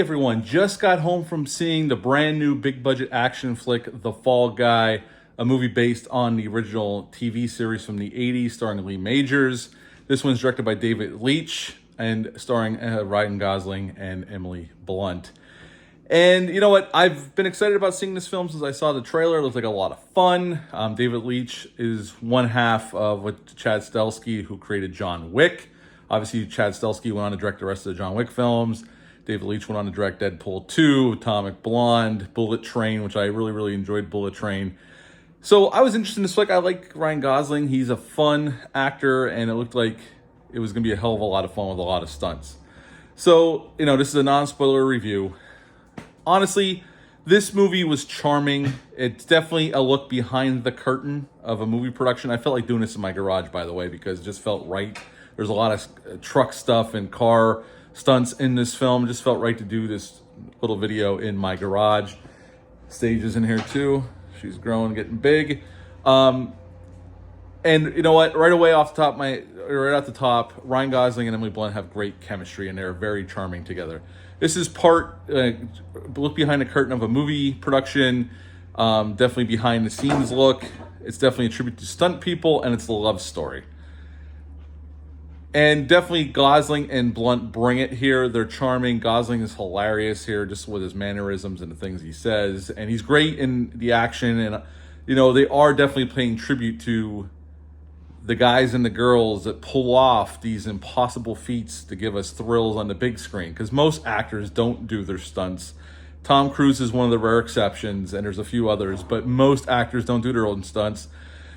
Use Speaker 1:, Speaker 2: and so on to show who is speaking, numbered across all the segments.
Speaker 1: everyone, just got home from seeing the brand new big budget action flick, The Fall Guy, a movie based on the original TV series from the 80s starring Lee Majors. This one's directed by David Leitch and starring Ryan Gosling and Emily Blunt. And you know what? I've been excited about seeing this film since I saw the trailer. It looks like a lot of fun. David Leitch is one half of with Chad Stahelski, who created John Wick. Obviously, Chad Stahelski went on to direct the rest of the John Wick films. David Leitch went on to direct Deadpool 2, Atomic Blonde, Bullet Train, which I really enjoyed Bullet Train. So I was interested in this flick. I like Ryan Gosling. He's a fun actor, and it looked like it was going to be a hell of a lot of fun with a lot of stunts. So, this is a non-spoiler review. Honestly, this movie was charming. It's definitely a look behind the curtain of a movie production. I felt like doing this in my garage, by the way, because it just felt right. There's a lot of truck stuff and car stunts in this film. It just felt right to do this little video in my garage. Sage is in here too. She's growing, getting big. And you know what? Right away off the top, Ryan Gosling and Emily Blunt have great chemistry, and they're very charming together. This is part look behind the curtain of a movie production. Definitely behind the scenes look. It's definitely a tribute to stunt people, and it's a love story. And definitely Gosling and Blunt bring it here. They're charming. Gosling is hilarious here just with his mannerisms and the things he says. And he's great in the action. And, they are definitely paying tribute to the guys and the girls that pull off these impossible feats to give us thrills on the big screen. Because most actors don't do their stunts. Tom Cruise is one of the rare exceptions, and there's a few others. But most actors don't do their own stunts.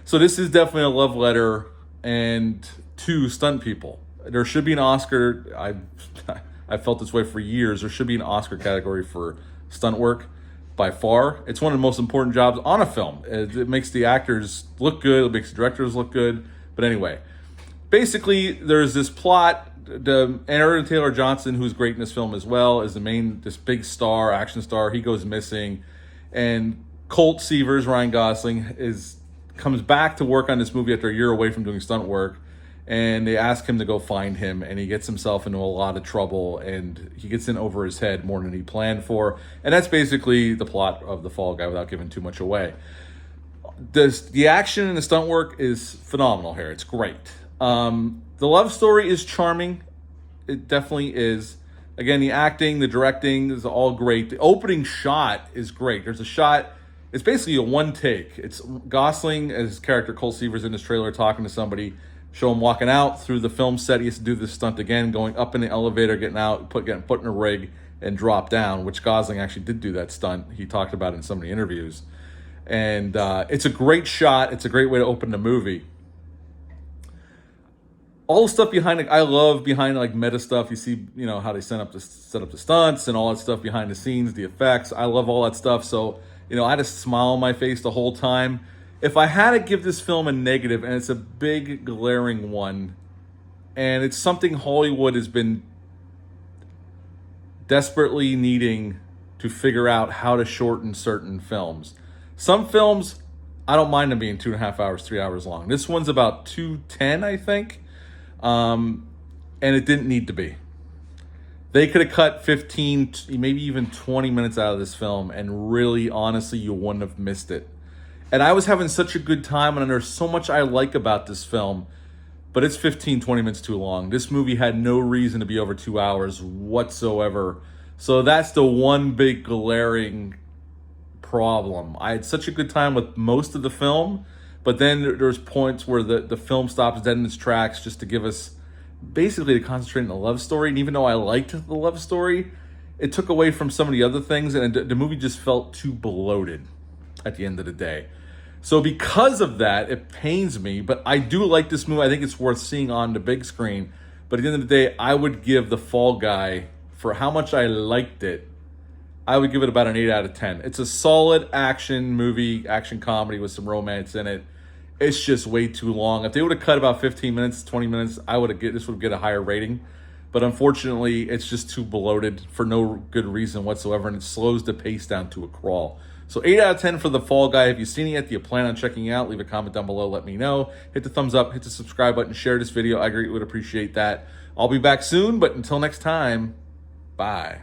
Speaker 1: So this is definitely a love letter and to stunt people. There should be an Oscar. I felt this way for years. There should be an Oscar category for stunt work. By far, it's one of the most important jobs on a film. It makes the actors look good. It makes the directors look good. But anyway, basically, there's this plot. Aaron Taylor Johnson, who's great in this film as well, is this big star, action star. He goes missing, and Colt Seavers, Ryan Gosling, comes back to work on this movie after a year away from doing stunt work. And they ask him to go find him, and he gets himself into a lot of trouble, and he gets in over his head more than he planned for. And that's basically the plot of The Fall Guy without giving too much away. The action and the stunt work is phenomenal here. It's great. The love story is charming. It definitely is. Again, the acting, the directing is all great. The opening shot is great. There's a shot. It's basically a one take. It's Gosling as his character Colt Seavers in this trailer talking to somebody. Show him walking out through the film set. He has to do this stunt again, going up in the elevator, getting out, getting put in a rig, and drop down, which Gosling actually did do that stunt. He talked about it in some of the interviews. And it's a great shot. It's a great way to open the movie. All the stuff behind it, I love behind meta stuff. You see, how they set up the stunts and all that stuff behind the scenes, the effects. I love all that stuff. So, I had a smile on my face the whole time. If I had to give this film a negative, and it's a big, glaring one, and it's something Hollywood has been desperately needing to figure out how to shorten certain films. Some films, I don't mind them being 2.5 hours, 3 hours long. This one's about 2:10, I think, and it didn't need to be. They could have cut 15, maybe even 20 minutes out of this film, and really, honestly, you wouldn't have missed it. And I was having such a good time, and there's so much I like about this film, but it's 15, 20 minutes too long. This movie had no reason to be over 2 hours whatsoever. So that's the one big glaring problem. I had such a good time with most of the film, but then there's points where the film stops dead in its tracks just to give us basically to concentrate on the love story. And even though I liked the love story, it took away from some of the other things, and the movie just felt too bloated at the end of the day. So because of that, it pains me, but I do like this movie. I think it's worth seeing on the big screen. But at the end of the day, I would give The Fall Guy, for how much I liked it, I would give it about an 8 out of 10. It's a solid action movie, action comedy with some romance in it. It's just way too long. If they would have cut about 15 minutes, 20 minutes, this would get a higher rating. But unfortunately, it's just too bloated for no good reason whatsoever, and it slows the pace down to a crawl. So 8 out of 10 for The Fall Guy. Have you seen it yet? Do you plan on checking it out? Leave a comment down below. Let me know. Hit the thumbs up. Hit the subscribe button. Share this video. I greatly would appreciate that. I'll be back soon, but until next time, bye.